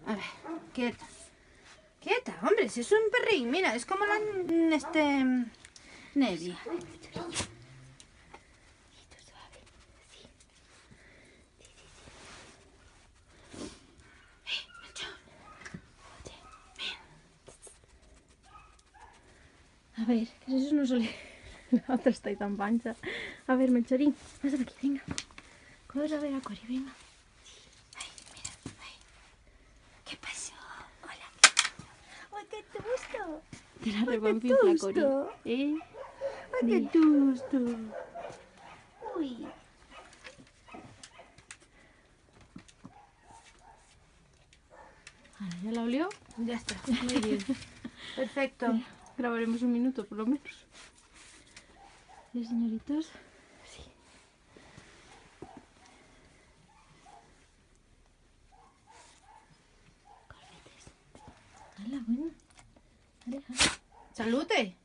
A ver, quieta. Quieta, hombre, si es un perrín, mira, es como la Nevi. A ver, que eso no suele... La otra está ahí tan pancha. A ver, Melchorín, pásate aquí, venga. Corre a ver a Cori, venga. Ay, mira, ay. ¿Qué pasó? Hola. ¡Ay, qué tusto! Te la repampinfla, Cori. ¡Ay, qué tusto! Uy. Ahora, ¿ya la olió? Ya está, muy bien. Perfecto. Grabaremos un minuto, por lo menos. ¿Sí, señoritos? Sí. Corretes. Hala, bueno. Hala. ¡Salute!